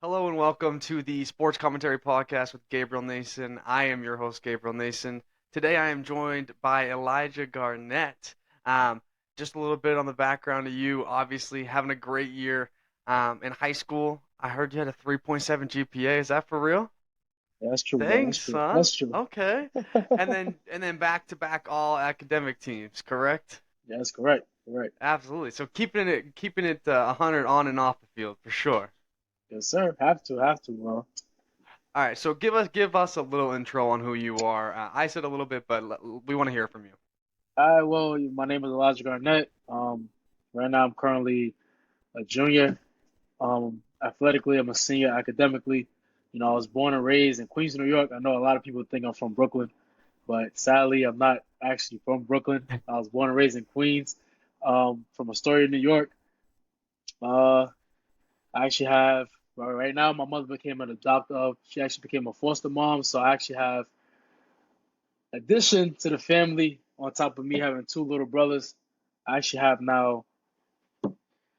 Hello and welcome to the Sports Commentary Podcast with Gabriel Nason. I am your host, Gabriel Nason. Today I am joined by Elijah Garnett. Um, just a little bit on the background of you, obviously having a great year in high school. I heard you had a 3.7 GPA. Is that for real? Yeah, that's true, bro. That's Thanks, true. son. That's true. Okay. And then back to back all academic teams, correct? Yeah, that's correct. Correct. Absolutely. So keeping it 100 on and off the field for sure. Yes, sir. Have to, bro. All right, so give us a little intro on who you are. I said a little bit, but we want to hear from you. Well, my name is Elijah Garnett. Right now I'm currently a junior. Athletically, I'm a senior academically. I was born and raised in Queens, New York. I know a lot of people think I'm from Brooklyn, but sadly, I'm not actually from Brooklyn. I was born and raised in Queens, from Astoria, New York. Uh, I actually have right now. My mother became an adoptive. She actually became a foster mom. So I actually have addition to the family. On top of me having two little brothers, I actually have now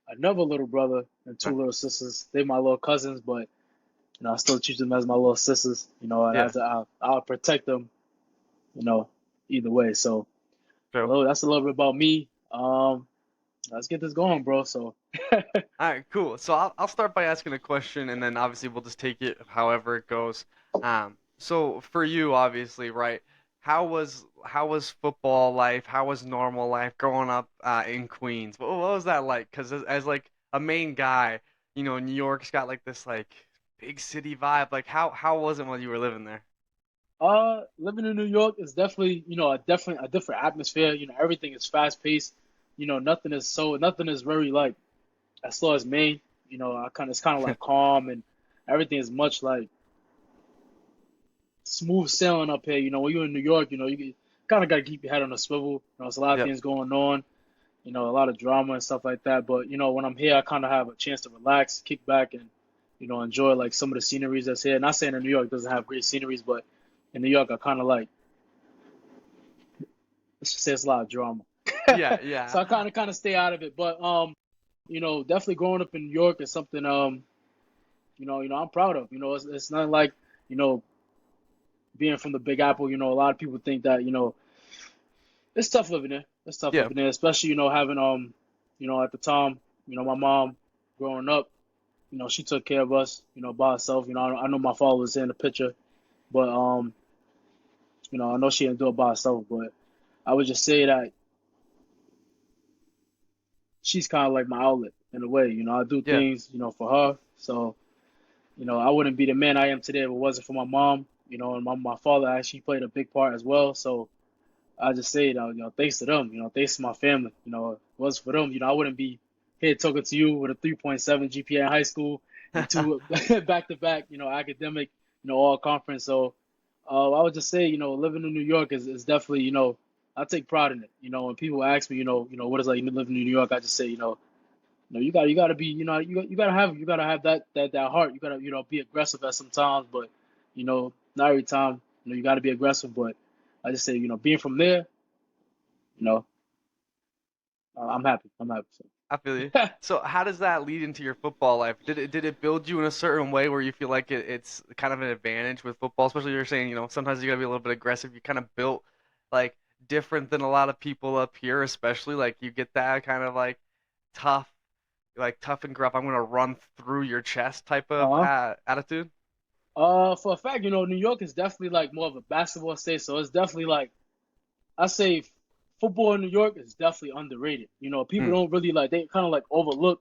another little brother and two little sisters. They're my little cousins, but I still treat them as my little sisters. And Yeah, I'll protect them. You know, either way. So true. that's a little bit about me. Let's get this going, bro. So All right, cool. So I'll start by asking a question, and then obviously we'll just take it however it goes. So for you, obviously, right? How was football life? How was normal life growing up in Queens? What was that like? Because as like a main guy, New York's got like this like big city vibe. Like how was it when you were living there? living in New York is definitely, a different atmosphere. Everything is fast paced. Nothing is very like as slow as Maine. It's kind of like calm and everything is much like smooth sailing up here. When you're in New York, you kind of got to keep your head on a swivel. There's a lot of Yep. things going on. A lot of drama and stuff like that. But when I'm here, I kind of have a chance to relax, kick back, and enjoy like some of the sceneries that's here. Not saying that New York doesn't have great sceneries, but in New York, I kind of like let's just say it's a lot of drama. Yeah, So yeah. I kind of stay out of it. But definitely growing up in New York is something I'm proud of. It's not like you know being from the Big Apple. A lot of people think that it's tough living there. It's tough Yeah. living there, especially having at the time my mom growing up. She took care of us by herself. I know my father was in the picture, but I know she didn't do it by herself. But I would just say that she's kind of like my outlet in a way. I do Yeah. things for her. So I wouldn't be the man I am today if it wasn't for my mom. And my father actually played a big part as well. So I just say that, thanks to them, thanks to my family. If it was for them, I wouldn't be here talking to you with a 3.7 GPA in high school and two back to back, academic, all conference. So I would just say, living in New York is definitely, I take pride in it. When people ask me, what is it like living in New York, I just say, you gotta be, you gotta have that heart. You gotta, be aggressive at some times, but not every time. You gotta be aggressive. But I just say, being from there, you know, I'm happy. I'm happy. So. I feel you. So how does that lead into your football life? Did it build you in a certain way where you feel like it's kind of an advantage with football? Especially you're saying, sometimes you gotta be a little bit aggressive. You kind of built like different than a lot of people up here, especially like you get that kind of tough, like tough and gruff. I'm gonna run through your chest type of Uh-huh. attitude. For a fact, New York is definitely like more of a basketball state, so it's definitely like I say football in New York is definitely underrated. People Mm, don't really like they kind of like overlook.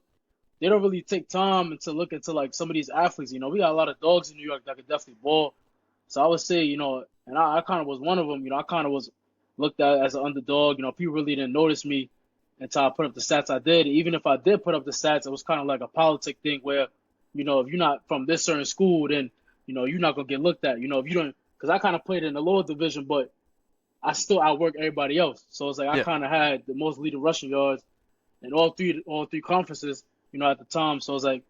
They don't really take time to look into like some of these athletes. We got a lot of dogs in New York that could definitely ball. So I would say, and I kind of was one of them. I kind of was looked at as an underdog. People really didn't notice me until I put up the stats I did. Even if I did put up the stats, it was kind of like a politic thing where, if you're not from this certain school, then you're not gonna get looked at. If you don't, because I kind of played in the lower division, but I still outwork everybody else. So it's like I yeah. kind of had the most leading rushing yards in all three conferences, at the time. So it's like,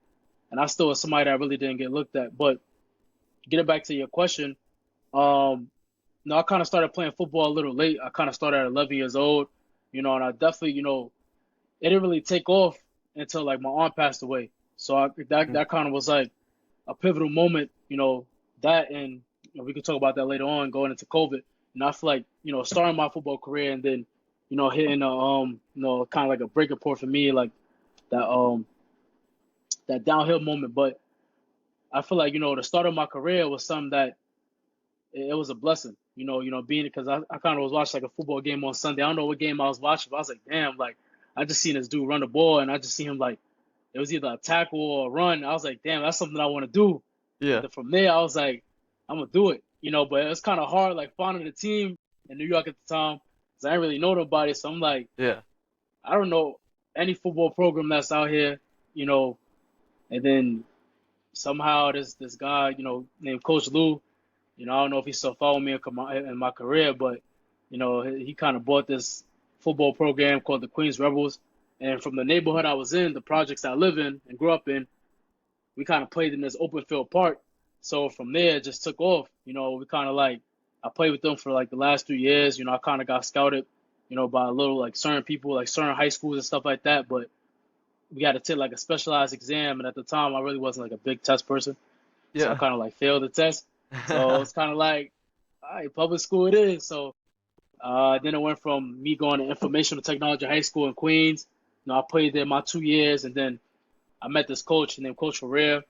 and I still was somebody that really didn't get looked at. But getting back to your question, no, I kind of started playing football a little late. I kind of started at 11 years old, and I definitely, it didn't really take off until like my aunt passed away. So that Mm, that kind of was like, a pivotal moment. That and we can talk about that later on going into COVID. And I feel like starting my football career and then hitting a kind of like a breaking point for me, like that that downhill moment. But I feel like the start of my career was something that it was a blessing. Being because I kind of was watching like a football game on Sunday. I don't know what game I was watching, but I was like, damn, like I just seen this dude run the ball, and I just see him like it was either a tackle or a run. I was like, damn, that's something I want to do. And Yeah. then from there, I was like, I'm gonna do it. But it's kind of hard, like finding a team in New York at the time, because I didn't really know nobody. So I'm like, Yeah. I don't know any football program that's out here, you know. And then somehow this guy, named Coach Lou, I don't know if he's still following me in my career, but he kind of bought this football program called the Queens Rebels. And from the neighborhood I was in, the projects I live in and grew up in, we kind of played in this open field park. So from there, it just took off. We kind of like I played with them for like the last 3 years. I kind of got scouted, by a little like certain people, like certain high schools and stuff like that. But we had to take like a specialized exam, and at the time, I really wasn't like a big test person, so I Yeah. kind of like failed the test. So it's kind of like, all right, public school it is. So then it went from me going to informational technology high school in Queens. I played there my 2 years, and then I met this coach named Coach Ferrer.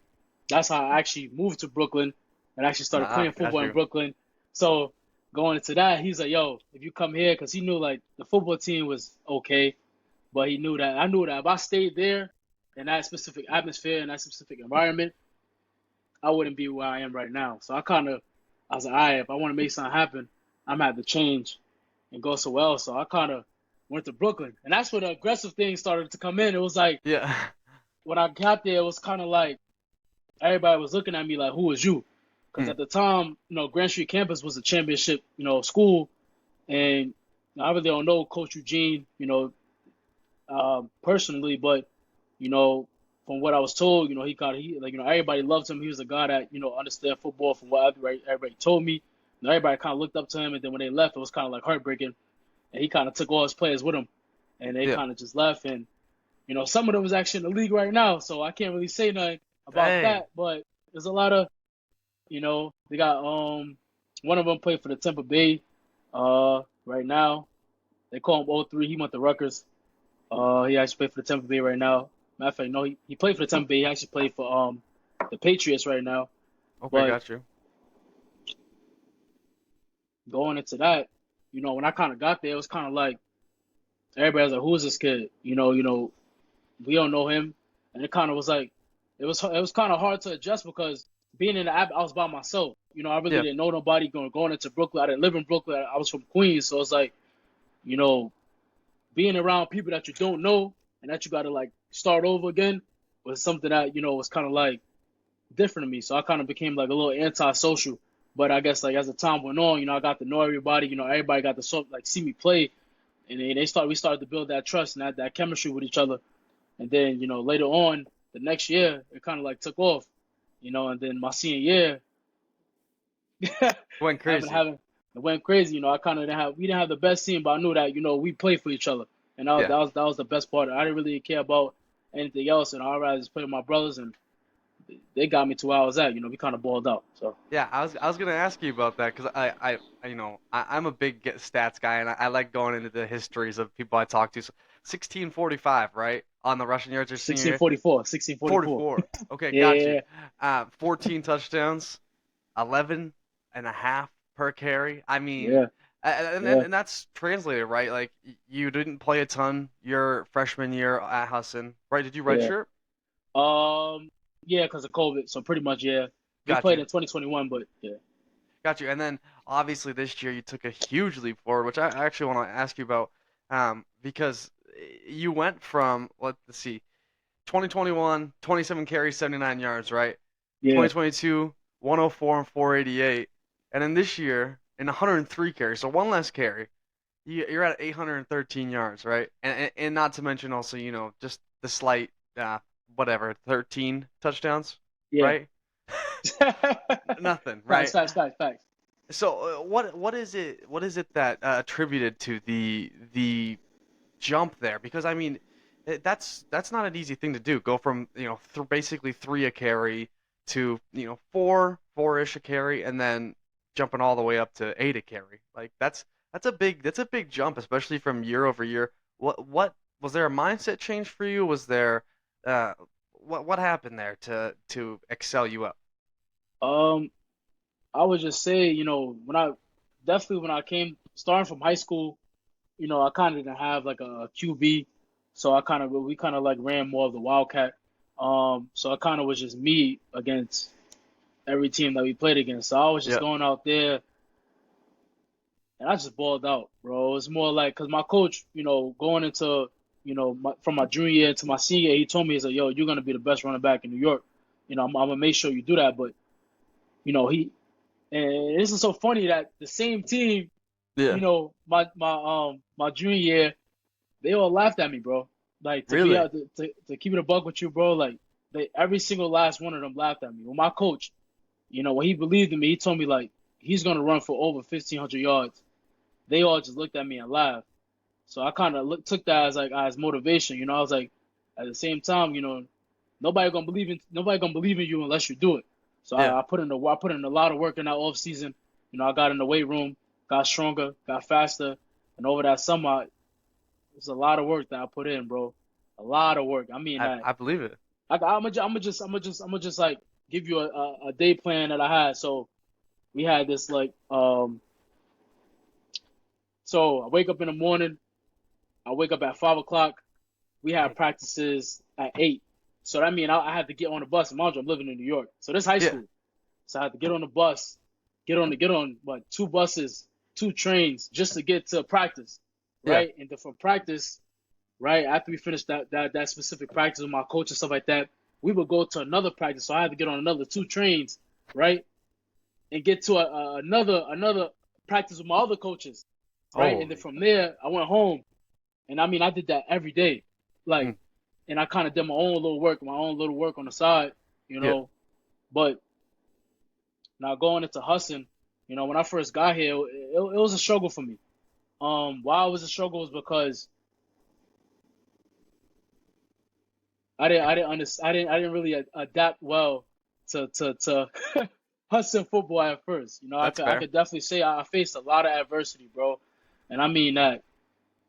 That's how I actually moved to Brooklyn and actually started Ah, playing got football in you. Brooklyn. So going into that, he's like, "Yo, if you come here," because he knew like the football team was okay, but he knew that I knew that if I stayed there in that specific atmosphere and that specific environment, I wouldn't be where I am right now. So I was like, all right, if I want to make something happen, I'm gonna have to change and go somewhere else. So I kind of went to Brooklyn, and that's where the aggressive thing started to come in. It was like Yeah. when I got there, it was kind of like everybody was looking at me like, "Who is you?" Because Hmm. at the time, Grand Street campus was a championship, school, and I really don't know Coach Eugene, personally, but you know, from what I was told, he like everybody loved him. He was a guy that understood football. From what everybody told me, everybody kind of looked up to him, and then when they left, it was kind of like heartbreaking. And he kind of took all his players with him, and they Yeah. kind of just left. And some of them is actually in the league right now, so I can't really say nothing about Dang. that. But there's a lot of they got one of them played for the Tampa Bay right now. They call him O3. He went to Rutgers. He actually played for the Tampa Bay right now. Matter of fact, no, he played for the Tampa Bay. He actually played for the Patriots right now. Okay, But got you. going into that, when I kind of got there, it was kind of like everybody was like, "Who is this kid?" We don't know him, and it kind of was like it was kind of hard to adjust because being in the app, I was by myself. I really Yeah. didn't know nobody going into Brooklyn. I didn't live in Brooklyn. I was from Queens, so it's like you know being around people that you don't know and that you got to like start over again was something that was kind of like different to me. So I kind of became like a little antisocial. But I guess like as the time went on, I got to know everybody. Everybody got to like see me play, and we started to build that trust and that chemistry with each other. And then later on the next year, it kind of like took off. And then my senior year, Went having crazy. having it went crazy. I kind of didn't have we didn't have the best team, but I knew that we played for each other, and Yeah. that was the best part. I didn't really care about anything else, and I'd rather just play with my brothers, and they got me to where I was at. We kind of balled out. So Yeah, I was gonna ask you about that because I'm a big stats guy and I like going into the histories of people I talk to. So 1645, right, on the rushing yards your senior year. 1644, 1644. 44. Okay, got you. Yeah, 14 touchdowns, 11 and a half per carry. I mean, yeah, and and, yeah. and that's translated, right? Like you didn't play a ton your freshman year at Husson, right? Did you Yeah. redshirt? Um, yeah, because of COVID. So pretty much, yeah. We Got played you. in 2021, but yeah. Got you. And then obviously this year you took a huge leap forward, which I actually want to ask you about, because you went from, let's see, 2021, 27 carries, 79 yards, right? Yeah. 2022, 104 and 488. And then this year, in 103 carries, so one less carry, you're at 813 yards, right? And not to mention also, just the slight, uh, whatever, 13 touchdowns, Yeah. right? Nothing, Facts, right? facts, facts, facts. So what is it that attributed to the jump there? Because I mean, that's not an easy thing to do. Go from basically three a carry to, four-ish a carry, and then jumping all the way up to eight a carry. Like that's a big jump, especially from year over year. What was there a mindset change for you? Was there uh what happened there to excel you up? Um, I would just say, when I came starting from high school, I kind of didn't have like a QB, so we kind of like ran more of the Wildcat. So it kind of was just me against every team that we played against. So I was just Yeah, going out there and I just balled out, bro. It was more like because my coach, going into, from my junior year to my senior year, he told me, he's like, yo, you're gonna be the best running back in New York. I'm gonna make sure you do that. But he and this is so funny that the same team, yeah, my junior year, they all laughed at me, bro. Like to be really, out to keep it a buck with you, bro. Like every single last one of them laughed at me. Well, my coach, when he believed in me, he told me like he's gonna run for over 1,500 yards. They all just looked at me and laughed. So I kind of took that as like as motivation. I was like, at the same time, nobody gonna believe in you unless you do it. So yeah. I put in a lot of work in that off season. I got in the weight room, got stronger, got faster, and over that summer, it's a lot of work that I put in, bro. A lot of work. I mean, I believe it. I'm gonna just like give you a day plan that I had. So we had this like so I wake up in the morning. I wake up at 5 o'clock. We had practices at 8. So that means I had to get on the bus. Mind you, I'm living in New York. So this high Yeah, school. So I had to get on the bus, get on what, two buses, two trains just to get to practice, yeah. right? And then from practice, right after we finished that specific practice with my coach and stuff like that, we would go to another practice. So I had to get on another two trains, right, and get to another practice with my other coaches, right? And then Holy. from there, I went home, and I mean I did that every day, like, Mm, and I kind of did my own little work on the side, you yeah. know. But now going into Husson, when I first got here, it was a struggle for me. Why it was a struggle was because I didn't really adapt well to Hudson football at first. That's I fair. could definitely say I faced a lot of adversity, bro, and I mean that.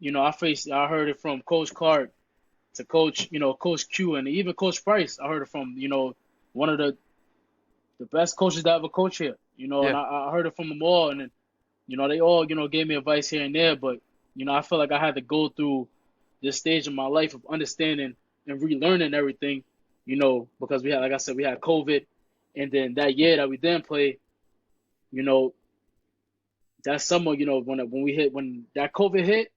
I heard it from Coach Clark to Coach Q, and even Coach Price. I heard it from one of the best coaches that ever coached here. And Yeah, I heard it from them all, and then, they all gave me advice here and there, but I feel like I had to go through this stage in my life of understanding and relearning everything, because we had, like I said, we had COVID, and then that year that we didn't play, you know, that summer, when that COVID hit,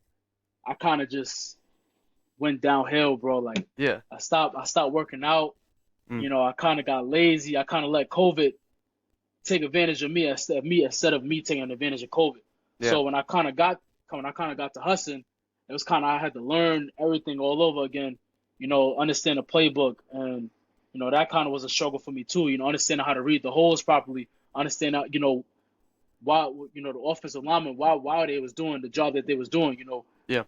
I kind of just went downhill, bro. Like yeah. I stopped working out. Mm, I kind of got lazy. I kind of let COVID take advantage of me instead of me taking advantage of COVID. yeah, So when I kind of got to Hudson, it was kind of I had to learn everything all over again. Understand the playbook, and that kind of was a struggle for me too. Understanding how to read the holes properly, understand how, why the offensive lineman why they was doing the job that they was doing. yeah,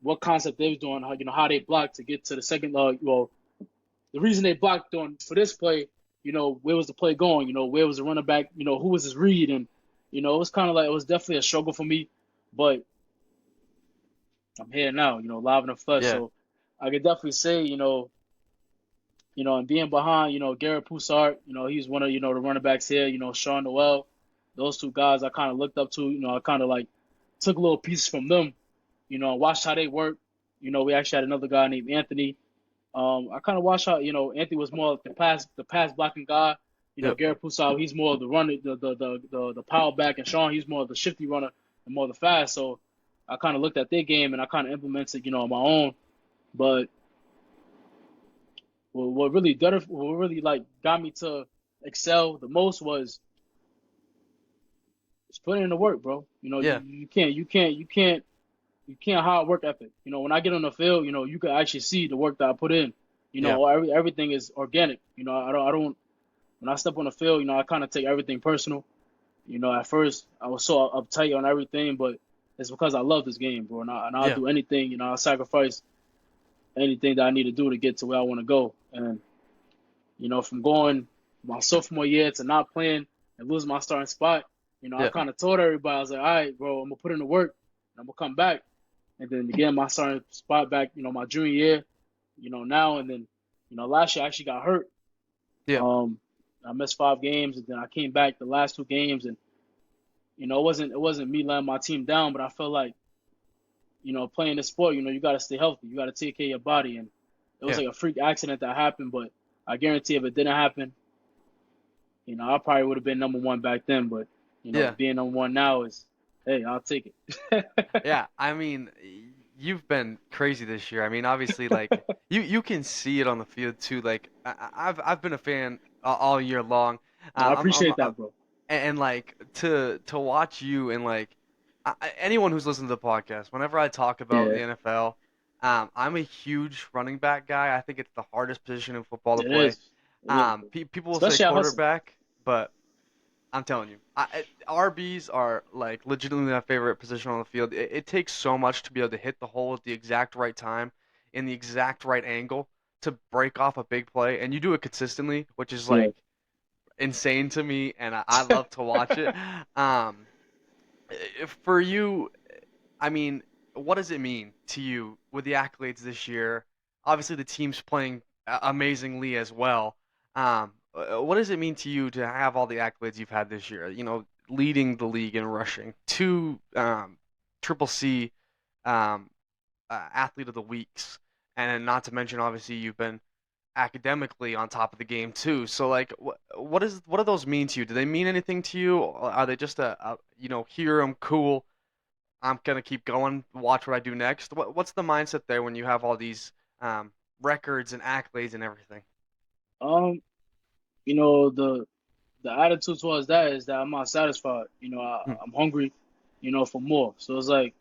What concept they was doing, how they blocked to get to the second. The reason they blocked on for this play, where was the play going? Where was the running back? Who was his read? And it was kind of like it was definitely a struggle for me, but I'm here now, live in the flesh. yeah. So I could definitely say, and being behind, Garrett Poussard, he's one of the running backs here. Sean Noel, those two guys I kind of looked up to. I kind of like took a little pieces from them. I watched how they work. We actually had another guy named Anthony. I kind of watched how Anthony was more the pass blocking guy. Yep. Garrett Poussard, he's more of the runner, the power back, and Sean, he's more of the shifty runner and more of the fast. So I kind of looked at their game and I kind of implemented, on my own. But what really like got me to excel the most was just putting in the work, bro. Yeah. You can't hard work ethic. When I get on the field, you can actually see the work that I put in. Yeah. Everything is organic. I don't when I step on the field, I kind of take everything personal. At first I was so uptight on everything, but it's because I love this game, bro, and I'll Yeah. do anything. I'll sacrifice anything that I need to do to get to where I want to go. And from going, my sophomore year to not playing and lose my starting spot, I Yeah. kind of told everybody, I was like, all right, bro, I'm gonna put in the work, and I'm gonna come back, and then again my starting spot back, my junior year, now and then, last year I actually got hurt. Yeah. Um, I missed 5 games, and then I came back the last 2 games, and it wasn't me letting my team down, but I felt like playing this sport, you got to stay healthy. You got to take care of your body. And it was Yeah. like a freak accident that happened, but I guarantee if it didn't happen, I probably would have been number one back then. But, Yeah. being number one now is, hey, I'll take it. Yeah, I mean, you've been crazy this year. I mean, obviously, like you can see it on the field too. Like I've been a fan all year long. I I'm appreciate that, bro. and like to watch you and like anyone who's listened to the podcast, whenever I talk about Yeah, the NFL, I'm a huge running back guy. I think it's the hardest position in football to it play. is. It is, bro. People will say Especially at Hustle. quarterback, but I'm telling you, RBs are like legitimately my favorite position on the field. It takes so much to be able to hit the hole at the exact right time, in the exact right angle to break off a big play, and you do it consistently, which is Yeah. like insane to me, and I love to watch it. Um, for you, I mean, what does it mean to you with the accolades this year? Obviously, the team's playing amazingly as well. What does it mean to you to have all the accolades you've had this year? Leading the league in rushing, two triple C athlete of the weeks, and then not to mention, obviously, you've been academically on top of the game too. So, like, what do those mean to you? Do they mean anything to you? Or are they just here I'm cool, I'm gonna keep going. Watch what I do next. What's the mindset there when you have all these records and accolades and everything? Um, the attitude towards that is that I'm not satisfied. Hmm. I'm hungry, for more. So it's like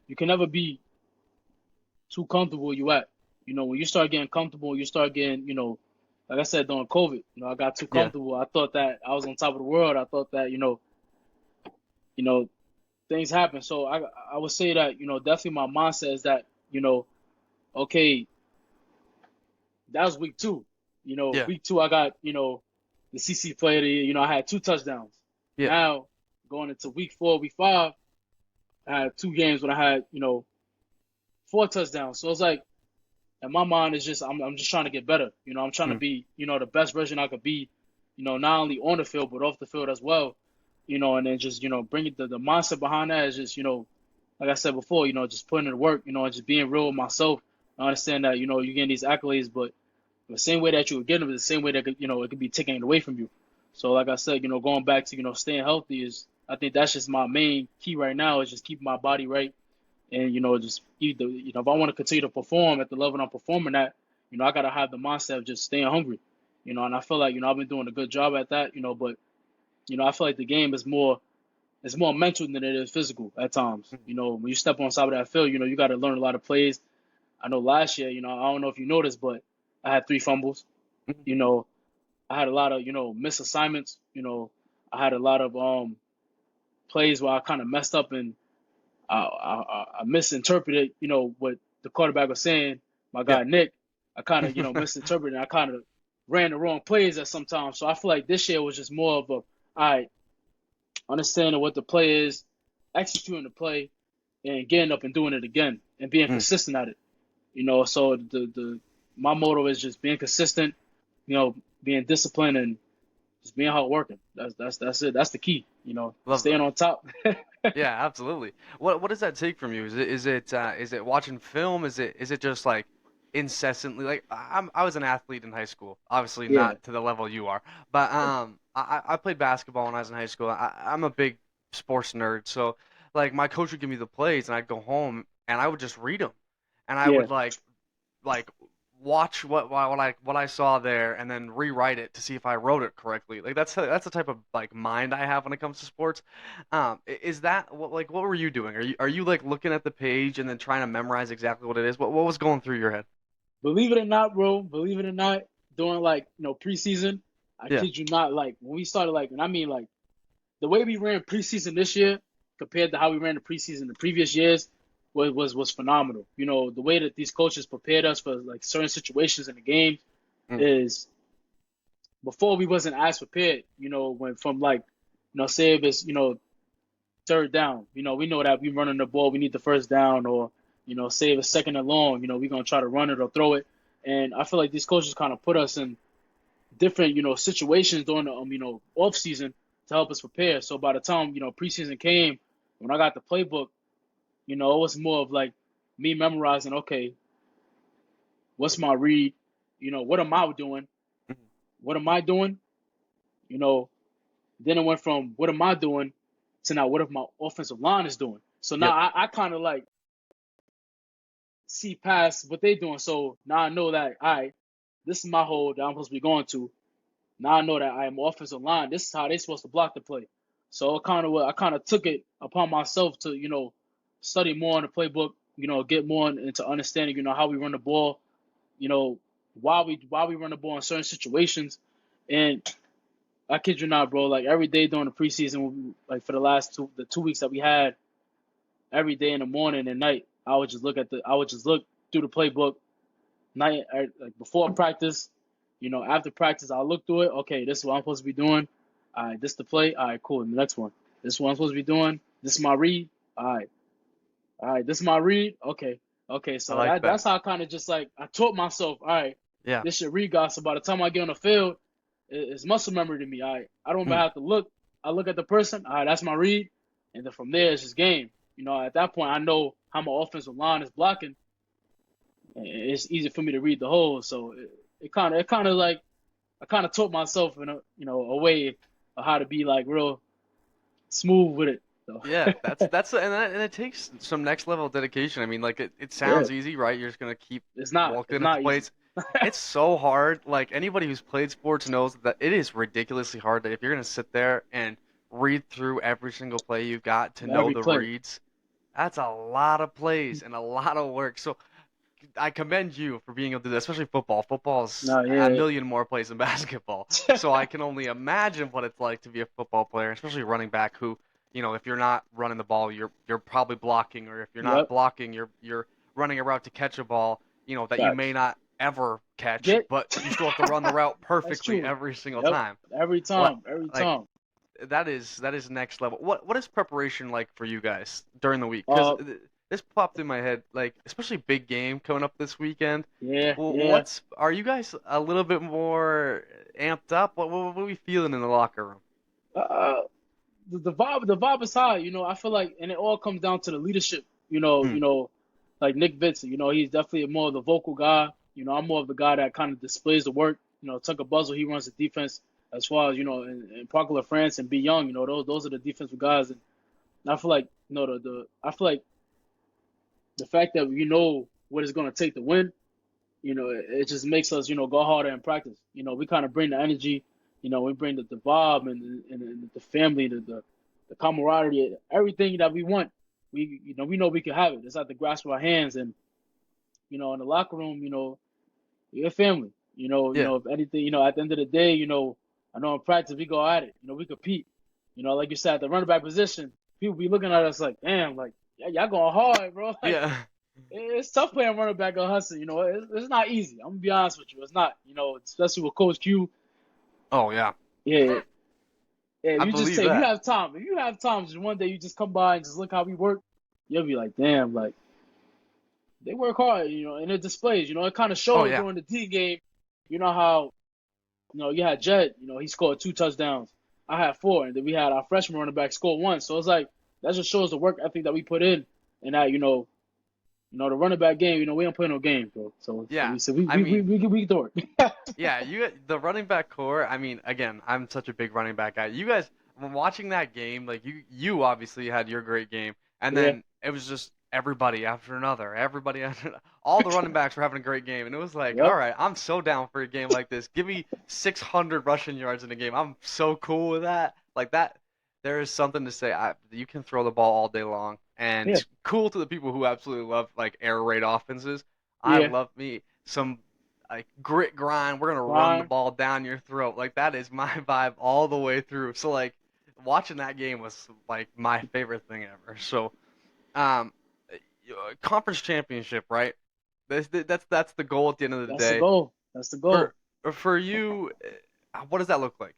you can never be too comfortable where you at. When you start getting comfortable, you start getting, like I said during COVID, I got too Yeah. comfortable. I thought that I was on top of the world. I thought that, you know, things happen. So I would say that, definitely my mindset is that, okay, that was week 2. Yeah. Week 2 I got, the CC player of the year. I had 2 touchdowns. Yeah. Now going into week 4, week 5, I had 2 games when I had, 4 touchdowns. So it's like and my mind is just I'm just trying to get better. I'm trying to Mm. be, the best version I could be, not only on the field but off the field as well. And then just, bring it the mindset behind that is just, like I said before, just putting in the work, and just being real with myself. I understand that, you're getting these accolades, but the same way that you would get them is the same way that it could be taken away from you. So like I said, going back to, staying healthy is I think that's just my main key right now is just keeping my body right and just either if I want to continue to perform at the level I'm performing at, I gotta have the mindset of just staying hungry, and I feel like I've been doing a good job at that, but I feel like the game is more it's more mental than it is physical at times. Mm. When you step on top of that field, you got to learn a lot of plays. I know last year, I don't know if you noticed, but I had 3 fumbles. Mm. You know, I had a lot of missed assignments. I had a lot of plays where I kind of messed up and I misinterpreted, what the quarterback was saying. My Yeah. guy Nick, I kind of, misinterpreted. And I kind of ran the wrong plays at some time. So I feel like this year was just more of a, all right, understanding what the play is, executing the play, and getting up and doing it again and being Mm. consistent at it. So the my motto is just being consistent, being disciplined and just being hardworking. That's it. That's the key. Love Staying that. on top. Yeah, absolutely. What does that take from you? Is it watching film? Is it just like incessantly like I was an athlete in high school. Obviously Yeah, not to the level you are, but I played basketball when I was in high school. I'm a big sports nerd, so like my coach would give me the plays and I'd go home and I would just read them, and I yeah. would like watch what I saw there and then rewrite it to see if I wrote it correctly. Like that's the type of like mind I have when it comes to sports. Is that what were you doing? Are you like looking at the page and then trying to memorize exactly what it is? What was going through your head? Believe it or not, bro. Believe it or not, during like preseason, I Yeah. kid you not, like when we started, like, and I mean like the way we ran preseason this year compared to how we ran the preseason the previous years was phenomenal. The way that these coaches prepared us for like certain situations in the game Mm. is before we wasn't as prepared. When from like, say if it's third down, we know that we running the ball, we need the first down, or say if it's second and long, we're gonna try to run it or throw it. And I feel like these coaches kind of put us in different situations during the off season to help us prepare. So by the time preseason came, when I got the playbook, it was more of like me memorizing. Okay, what's my read? What am I doing? Mhm. What am I doing? You know, then it went from what am I doing to now what if my offensive line is doing. So now Yep. I kind of like see past what they doing. So now I know that all right, this is my hole that I'm supposed to be going to. Now I know that I am offensive line. This is how they're supposed to block the play. So I kind of took it upon myself to study more on the playbook. Get more into understanding how we run the ball. You know why we run the ball in certain situations. And I kid you not, bro. Like every day during the preseason, like for the last the 2 weeks that we had, every day in the morning and night, I would just look through the playbook night like before practice, after practice, I'll look through it. Okay, this is what I'm supposed to be doing. All right, this is the play. All right, cool. The next one. This is what I'm supposed to be doing. This is my read. All right. This is my read. Okay, okay. I So like that. that's how I kind of just like I taught myself. All right, Yeah. this should read God. So by the time I get on the field, it's muscle memory to me. All right, I don't even Mhm. have to look. I look at the person. All right, that's my read, and then from there it's just game. At that point, I know how my offensive line is blocking. It's easy for me to read the whole. So it kind of like I kind of taught myself in a way of how to be like real smooth with it. So Yeah, and it takes some next level dedication. I mean, like it yeah, sounds easy, right? You're just gonna keep it's walking at the not easy. plates. It's so hard. Like anybody who's played sports knows that it is ridiculously hard that if you're gonna sit there and read through every single play you've got to know Every the play. reads, that's a lot of plays and a lot of work. So I commend you for being able to do that, especially football. Football's No, a yeah, million more plays than basketball. So I can only imagine what it's like to be a football player, especially running back who, if you're not running the ball, you're probably blocking, or if you're not yep, blocking, you're running a route to catch a ball, that you may facts. not ever catch, Get but you still have to run the route that's perfectly true. every single Yep, time. every What time, every like time. that is next level. What is preparation like for you guys during the week? Because Uh, this popped in my head, like especially big game coming up this weekend. yeah, Well, yeah. what's are you guys a little bit more amped up? What are we feeling in the locker room? Uh, the vibe is high. I feel like, and it all comes down to the leadership. Mm, Like Nick Vincent. He's definitely more of the vocal guy. I'm more of the guy that kind of displays the work. Tucker Buzzle, he runs the defense as far as in Parc France and Be Young. Those are the defensive guys, and I feel like the I feel like the fact that what it's gonna take to win. It just makes us go harder in practice. We kind of bring the energy. We bring the vibe and the family, the camaraderie, everything that we want. We know we can have it. It's at the grasp of our hands, and in the locker room, we're family. yeah, If anything, at the end of the day, I know in practice we go at it. We compete. Like you said, at the running back position, people be looking at us like, damn, like yeah, y'all going hard, bro. Like yeah. it's tough playing running back on Hudson. It's not easy. I'm gonna be honest with you. It's not. Especially with Coach Q. Oh yeah, Yeah, yeah. I believe If you that. have time, just one day you just come by and just look how we work, you'll be like, damn, like they work hard, and it displays. It kind of Oh showed yeah, during the D game. How you had Jed. He scored 2 touchdowns. I had 4, and then we had our freshman running back score 1. So it's like that just shows the work ethic that we put in, and that the running back game. We don't play no games, bro. So yeah. we said we I we we mean, we can, we can do it. yeah. The running back core. I mean, again, I'm such a big running back guy. You guys, when watching that game, like you obviously had your great game, and Yeah. then it was just everybody after another, everybody after all the running backs were having a great game, and it was like, all Yep. right, I'm so down for a game like this. Give me 600 rushing yards in a game. I'm so cool with that. Like that, there is something to say. You can throw the ball all day long, and Yeah. cool to the people who absolutely love like air raid offenses. I Yeah. love me some like grit grind. We're gonna run the Brian. ball down your throat. Like that is my vibe all the way through. So like watching that game was like my favorite thing ever. So um, conference championship, right? That's the goal at the end of the That's the day. goal. That's the goal. For for you, what does that look like?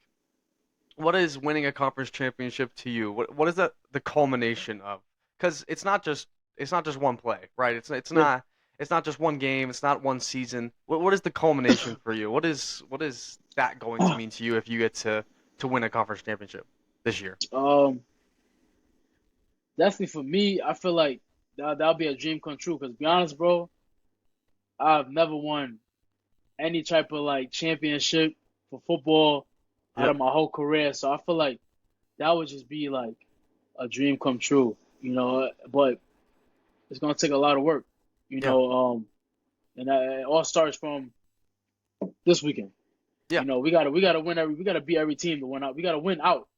What is winning a conference championship to you? What is that the culmination of? Because it's not just one play, right? Yeah. It's not just one game. It's not one season. What is the culmination for you? What is that going to mean to you if you get to win a conference championship this year? Um, Definitely for me, I feel like that'll be a dream come true. Cause to be honest, bro, I've never won any type of like championship for football out Yeah, of my whole career. So I feel like that would just be like a dream come true, you know. But it's gonna take a lot of work, you yeah, know. And it all starts from this weekend. yeah, You know, we gotta we gotta beat every team to win out. We gotta win out.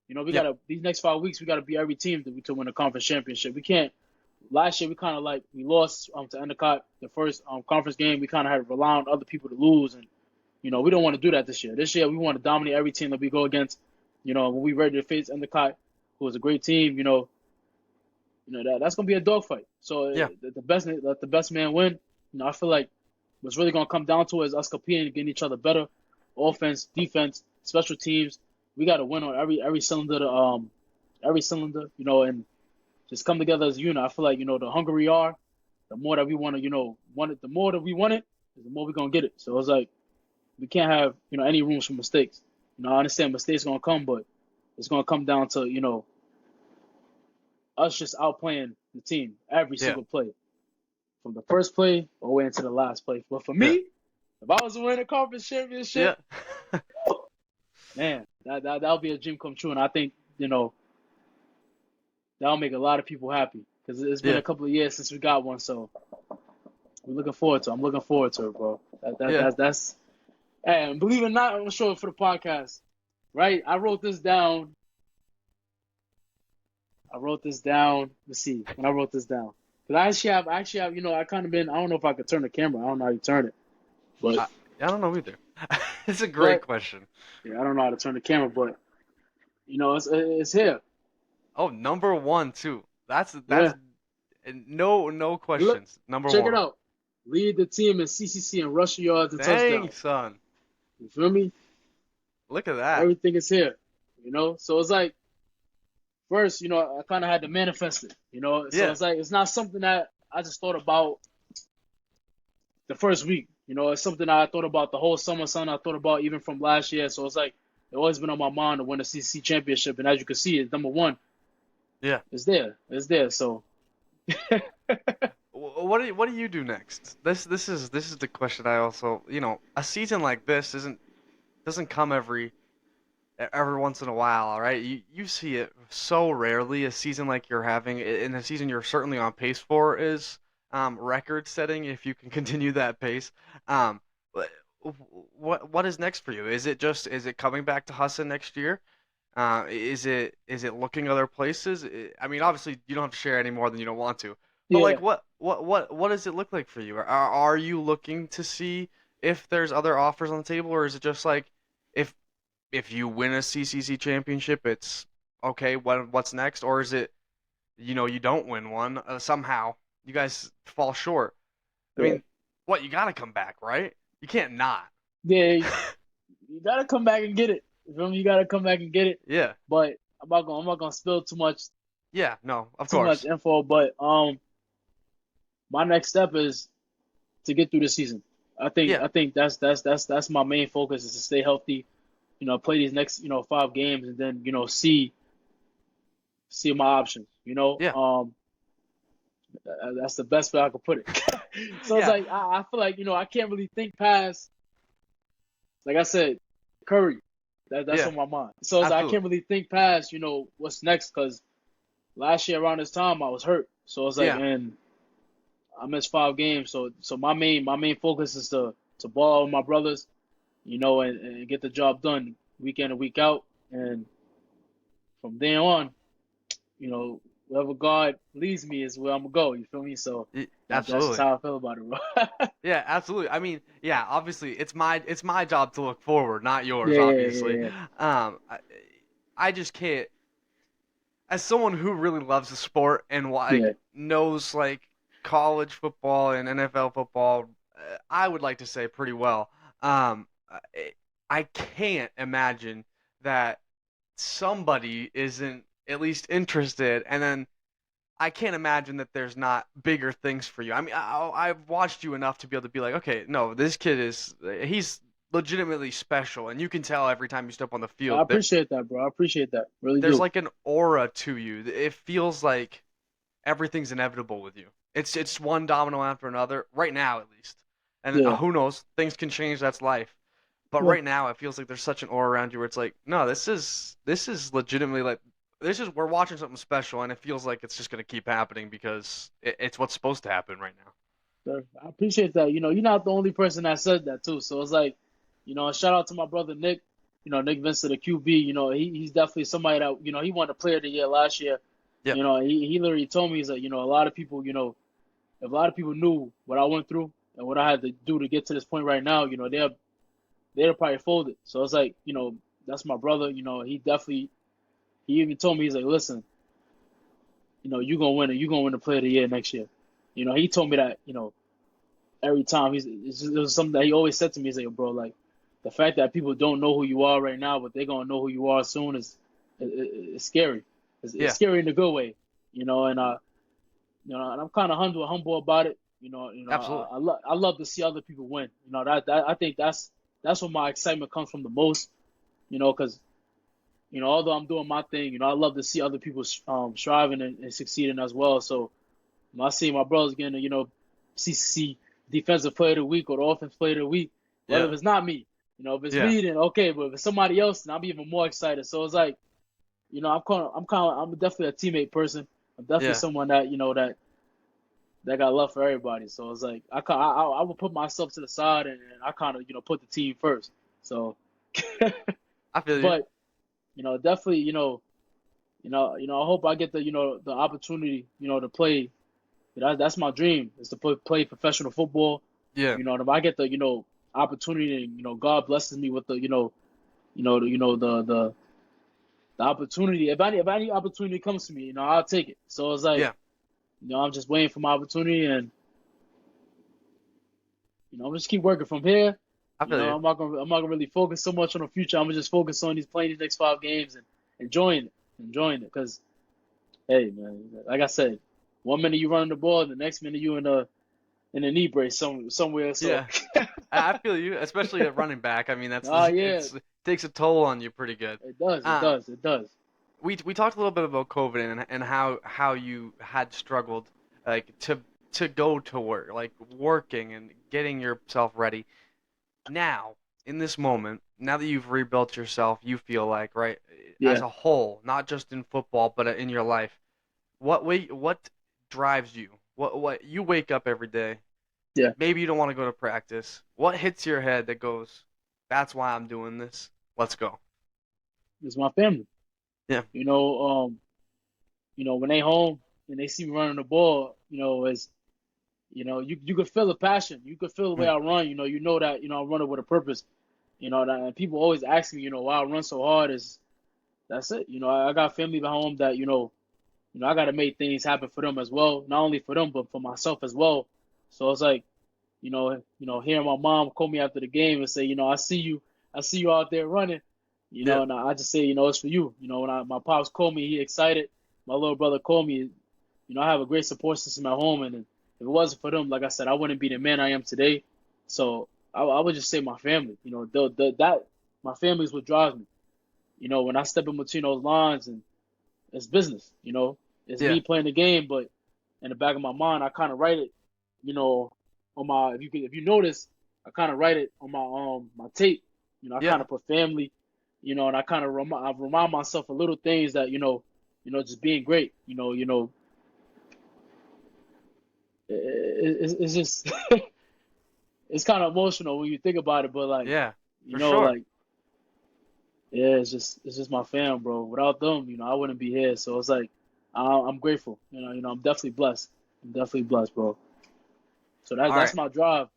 You know, we yeah, gotta these next 5 weeks we gotta beat every team to win a conference championship. We can't. Last year we kind of like we lost to Endicott the first conference game. We kind of had to rely on other people to lose, and you know we don't want to do that this year. This year we want to dominate every team that we go against. You know, when we ready to face Endicott, who is a great team, that's gonna be a dogfight. So yeah, the best let the best man win. You know, I feel like what's really gonna come down to is us competing, getting each other better, offense, defense, special teams. We got to win on every cylinder, every cylinder. You know, and just come together as a unit. I feel like the hungrier we are, the more that we want to want it. The more that we want it, the more we're gonna get it. So it's like we can't have any rooms for mistakes. I understand mistakes gonna come, but it's gonna come down to us just outplaying the team every yeah, single play, from the first play all the way into the last play. But for yeah, me, if I was to win a conference yeah, championship, man, that'll be a dream come true. And I think that'll make a lot of people happy because it's been yeah, a couple of years since we got one. So we're looking forward to it. I'm looking forward to it, bro. yeah. That's. And believe it or not, I'm gonna show it for the podcast. Right? I wrote this down. I wrote this down. Let's see when I wrote this down. Cause I actually have, I kind of been. I don't know if I could turn the camera. I don't know how you turn it, but I, I don't know either. It's a great but question. yeah, I don't know how to turn the camera, but it's here. Oh, number one too. That's Yeah. no Look, questions. Number check it one. out. Lead the team in CCC and rushing yards and Dang, touchdowns. son. You feel me? Look at that. Everything is here. So it's like first, I kind of had to manifest it. So Yeah, it's like it's not something that I just thought about the first week. It's something I thought about the whole summer, something I thought about even from last year. So it's like it always been on my mind to win a CCC championship, and as you can see, it's number one. yeah. It's there. It's there. So What do you do next? This is the question I also, a season like this doesn't come every once in a while, all right? You see it so rarely. A season like you're having, and a season you're certainly on pace for is record setting if you can continue that pace. Um, what is next for you? Is it coming back to Hassan next year? Is it looking other places? I mean, obviously you don't have to share any more than you don't want to. But like, yeah, what does it look like for you? Are you looking to see if there's other offers on the table, or is it just like if if you win a CCC championship, it's okay. What's next? Or is it you don't win one somehow you guys fall short? I yeah, mean, what you gotta come back, right? You can't not. yeah. You gotta come back and get it. You feel me? You gotta come back and get it. Yeah, But I'm not gonna spill yeah, no, of too much course. info. But my next step is to get through the season. I think Yeah, I think that's my main focus is to stay healthy. Play these next 5 games and then see my options. yeah, That's the best way I could put it. So it's yeah, like I feel like I can't really think past. Like I said, Curry. That's yeah, on my mind. So it's like I absolutely. can't really think past what's next because last year around this time I was hurt. So it's like Yeah, and I missed 5 games. So my main focus is to ball out with my brothers, and get the job done week in and week out. And from then on, wherever God leads me is where I'm gonna go. You feel me? So that's just absolutely. how I feel about it, bro. Yeah, absolutely. I mean, yeah, obviously it's my job to look forward, not yours, Yeah, yeah, obviously. yeah, Um, I, I just can't, as someone who really loves the sport and yeah, like knows like college football and NFL football, I would like to say pretty well. Um, I can't imagine that somebody isn't at least interested, and then I can't imagine that there's not bigger things for you. I mean, I've watched you enough to be able to be like, okay, no, this kid he's legitimately special, and you can tell every time you step on the I field. appreciate that, bro. I appreciate that. Really There's do. like an aura to you. It feels like everything's inevitable with you. It's one domino after another, right now at least. And Yeah. who knows? Things can change. That's life. But Well, right now, it feels like there's such an aura around you where it's like, no, this is legitimately like this is we're watching something special, and it feels like it's just gonna keep happening because it's what's supposed to happen right now. sir, I appreciate that. You're not the only person that said that too. So it's like, shout out to my brother Nick. Nick Vincent, the QB. He's definitely somebody that he won the Player of the Year last year. Yeah, He literally told me he's like, a lot of people, if a lot of people knew what I went through and what I had to do to get to this point right now, they'd probably fold it. So it's like, that's my brother. He even told me he's like, listen, you gonna win it. You gonna win the Player of the Year next year. He told me that, every time it was something that he always said to me. He's like, bro, like the fact that people don't know who you are right now, but they're gonna know who you are soon is scary. It's yeah, scary in a good way, and I'm kind of humble about it. absolutely. I love to see other people win. That I think that's where my excitement comes from the most. Because although I'm doing my thing, I love to see other people striving and succeeding as well. So when I see my brothers getting, CCC Defensive Player of the Week or the Offensive Player of the Week, whether Yeah, if it's not me, if it's yeah, me, then okay. But if it's somebody else, then I'll be even more excited. So it's like, I'm definitely a teammate person. I'm definitely yeah. someone that that got love for everybody. So it's like I would put myself to the side and I kind of put the team first. So, I feel you. but definitely I hope I get the opportunity to play. That's my dream is to play professional football. Yeah, And if I get the opportunity and God blesses me with the the opportunity. If any opportunity comes to me, I'll take it. So it's like yeah. I'm just waiting for my opportunity and I'm just keep working from here. I feel you. I'm not gonna really focus so much on the future. I'm gonna just focus on these playing these next 5 games and enjoying it. Cause hey man, like I said, 1 minute you running the ball, the next minute you in a knee brace somewhere. So Yeah, I feel you, especially at running back. I mean, yeah, it takes a toll on you pretty good. it does, it Um, does, it does. we talked a little bit about COVID and how you had struggled like to go to work, like working and getting yourself ready. Now, in this moment, now that you've rebuilt yourself, you feel like, right, as Yeah, a whole, not just in football, but in your life, what drives you? What you wake up every day, yeah. maybe you don't want to go to practice. What hits your head that goes, that's why I'm doing this. Let's go. It's my family. Yeah. You know, when they home and they see me running the ball, as you could feel the passion. You could feel the way Mm. I run. That I run it with a purpose. That and people always ask me, why I run so hard. Is That's it. I got family at home that I got to make things happen for them as well. Not only for them, but for myself as well. So it's like, hearing my mom call me after the game and say, I see you out there running, Yeah. and I just say, it's for you. When my pops called me, he excited. My little brother called me. I have a great support system at home, and if it wasn't for them, like I said, I wouldn't be the man I am today. So I would just say my family. That my family is what drives me. When I step in between those lines, and it's business. It's Yeah. me playing the game, but in the back of my mind, I kind of write it. On my if you notice, I kind of write it on my tape. I Yeah. kind of put family. And I kind of I remind myself of little things that just being great. It's just it's kind of emotional when you think about it, but like Yeah. For sure. like yeah, it's just my fam, bro. Without them, I wouldn't be here. So it's like I'm grateful. I'm definitely blessed. I'm definitely blessed, bro. So All that's right. my drive.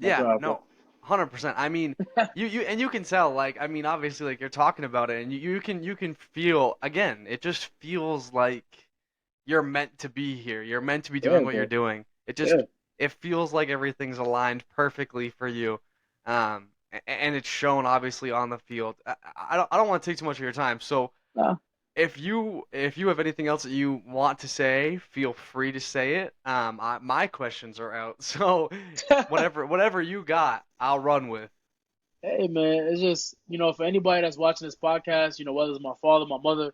My Yeah, drive, bro. no, 100%. I mean, you can tell like I mean obviously like you're talking about it and you can feel again, it just feels like you're meant to be here. You're meant to be doing Yeah, what you're bro. doing. Yeah. It feels like everything's aligned perfectly for you. and it's shown obviously on the field. I don't want to take too much of your time. So Nah. if you have anything else that you want to say, feel free to say it. My questions are out, so whatever you got, I'll run with. Hey man, it's just for anybody that's watching this podcast, whether it's my father, my mother,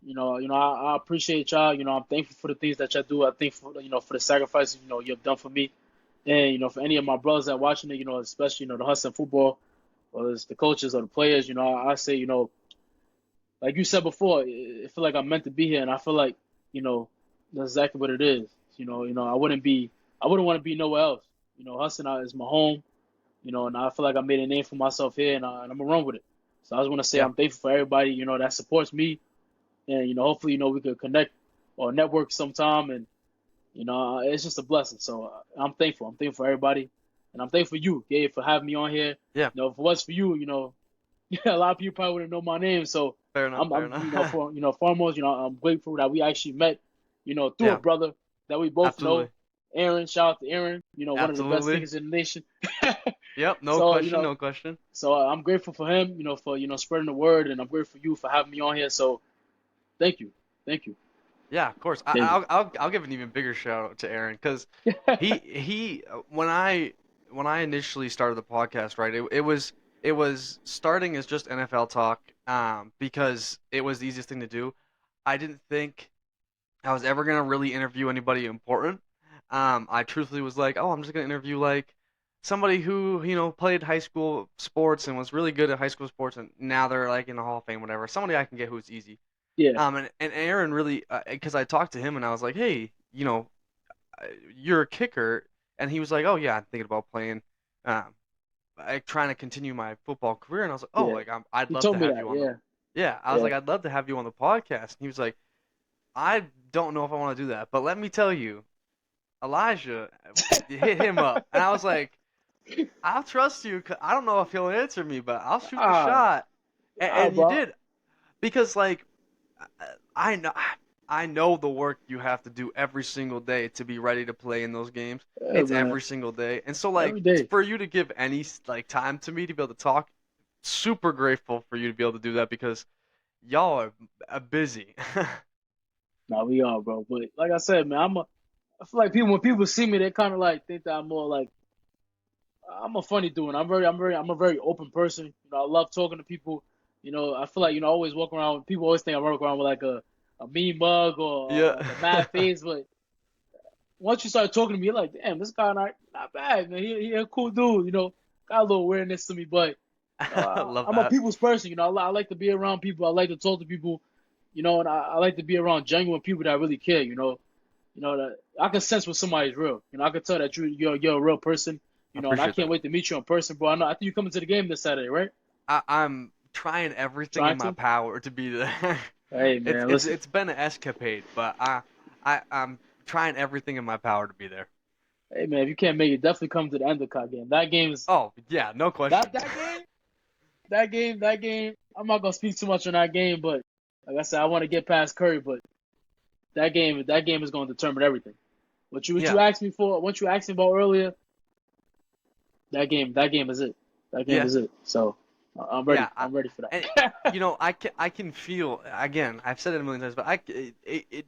I appreciate y'all. I'm thankful for the things that y'all do. I think for for the sacrifices you have done for me, and for any of my brothers that watching it, especially the Hudson football, whether it's the coaches or the players, I say like you said before, I feel like I'm meant to be here, and I feel like you know that's exactly what it is. I wouldn't want to be nowhere else. Hudson is my home. And I feel like I made a name for myself here, and I'm gonna run with it. So I just want to say Yeah, I'm thankful for everybody, that supports me, and hopefully, we could connect or network sometime, and it's just a blessing. So I'm thankful. I'm thankful for everybody, and I'm thankful for you, Gabe, for having me on here. yeah. If it was for you, a lot of people probably wouldn't know my name. So Fair enough. Fair enough. for foremost, I'm grateful that we actually met, through a Yeah, brother that we both know. absolutely, Aaron, shout out to Aaron, one of the best absolutely. thinkers in the nation. Yep. No So, question. No question. I'm grateful for him, for spreading the word, and I'm grateful for you for having me on here. So thank you, thank you, Yeah, of course. thank I'll give an even bigger shout out to Aaron because you. he when I initially started the podcast, right, it was starting as just NFL talk, because it was the easiest thing to do. I didn't think I was ever gonna really interview anybody important. I truthfully was like, oh, I'm just gonna interview like somebody who played high school sports and was really good at high school sports, and now they're like in the Hall of Fame, whatever. Somebody I can get who's easy. Yeah, And Aaron really, because I talked to him and I was like, hey, you're a kicker, and he was like, oh yeah, I'm thinking about playing, um, like trying to continue my football career, and I was like, oh, yeah. like I'd He love to told me have that. you on the, Yeah, yeah, I was yeah. like, I'd love to have you on the podcast, and he was like, I don't know if I want to do that, but let me tell you, Elijah, hit him up, and I was like, I'll trust you. 'Cause I don't know if he'll answer me, but I'll shoot the Ah, shot, and you bro. did because like I know I know the work you have to do every single day to be ready to play in those games. Yeah, It's man. every single day. And so like Every day. for you to give any like time to me to be able to talk, super grateful for you to be able to do that because y'all are busy. Nah, we are, bro. But like I said, man, I feel like people when people see me, they kind of like think that I'm more like I'm a funny dude. I'm a very open person. I love talking to people. I feel like I always walk around. People always think I walk around with like a mean mug or Yeah. like a mad face, but once you start talking to me, you're like, damn, this guy not bad, man. He a cool dude. Got a little weirdness to me, but Love I'm a that. people's person. I like to be around people. I like to talk to people. And I like to be around genuine people that really care. That I can sense when somebody's real. I can tell that you're a real person. I And I appreciate can't that. wait to meet you in person, bro. I think you're coming to the game this Saturday, right? I'm trying everything in Trying my to. power to be there. Hey, It's man, it's listen. it's been an escapade, but I'm trying everything in my power to be there. Hey, man, if you can't make it, definitely come to the Endicott game. That game is Oh, yeah, no that question. that game, that game. I'm not gonna speak too much on that game, but like I said, I want to get past Curry, but that game is going to determine everything. What you Yeah, asked me for, what you asked me about earlier, that game is it. That game yeah, is it. So I'm ready. yeah. I'm ready for And that. I can feel again. I've said it a million times, but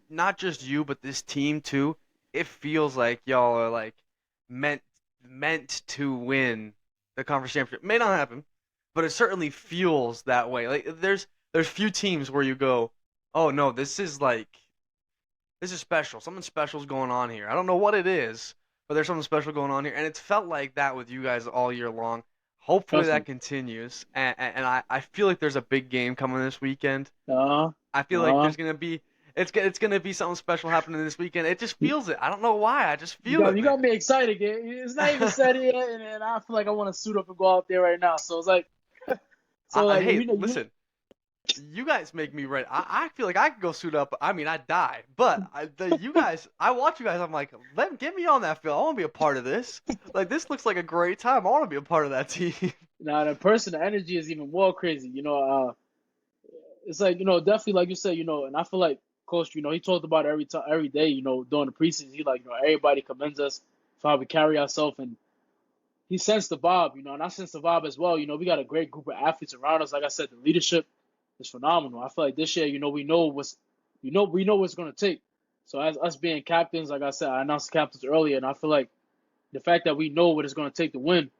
not just you, but this team too. It feels like y'all are like meant meant to win the conference championship. May not happen, but it certainly feels that way. Like there's few teams where you go, oh no, this is special. Something special is going on here. I don't know what it is, but there's something special going on here, and it's felt like that with you guys all year long. Hopefully Trust me. that continues, and I feel like there's a big game coming this weekend. Uh, I feel like uh. there's gonna be it's gonna be something special happening this weekend. It just feels it. I don't know why. I just You feel got it, you man. got me excited, Gabe. It's not even set yet, and I feel like I want to suit up and go out there right now. So it's like, Hey, you listen. You guys make me ready. I feel like I could go suit up. I mean, I die, but you guys, I watch you guys. I'm like, get me on that field. I want to be a part of this. Like, this looks like a great time. I want to be a part of that team. now the person, the energy is even more crazy. It's like definitely like you said, and I feel like Coach, he talked about it every time, every day, during the preseason. He like, everybody commends us for how we carry ourselves, and he sensed the vibe, and I sense the vibe as well. We got a great group of athletes around us. Like I said, the leadership is phenomenal. I feel like this year, we know what's gonna take. So as us being captains, like I said, I announced captains earlier, and I feel like the fact that we know what it's gonna take to win,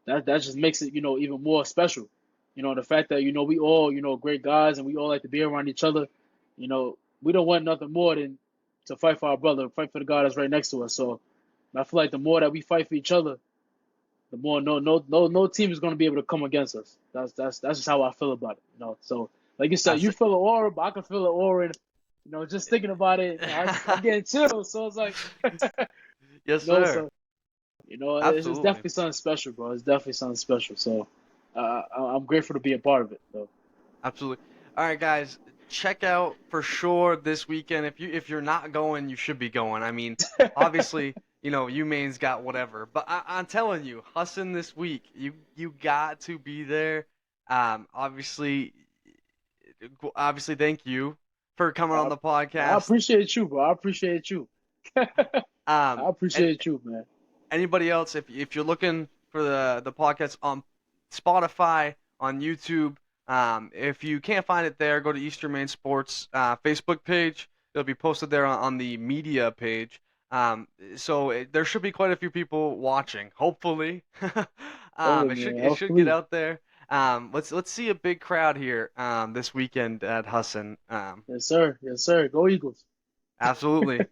that just makes it, even more special. The fact that we all, great guys, and we all like to be around each other. We don't want nothing more than to fight for our brother, fight for the guy that's right next to us. So I feel like the more that we fight for each other, the more no team is going to be able to come against us. That's just how I feel about it. So like you said, That's you feel an aura, but I can feel an aura, and just thinking about it, I'm getting chills. So it's like, Yes, sir. so it's Absolutely. definitely something special, bro. It's definitely something special. So I'm grateful to be a part of it. So Absolutely. All right, guys, check out for sure this weekend. If you're not going, you should be going. I mean, obviously, UMaine's got whatever, but I'm telling you, Hassan this week, you got to be there. Obviously, obviously, thank you for coming on I, the I podcast. appreciate you, bro. I appreciate you. I And appreciate you, man. anybody else, if you're looking for the podcast on Spotify, on YouTube, if you can't find it there, go to Eastern Maine Sports Facebook page. It'll be posted there on the media page. There should be quite a few people watching. Hopefully, Oh it man, should get hopefully. out there. Let's see a big crowd here this weekend at Husson. Yes, sir. Yes, sir. Go Eagles. Absolutely.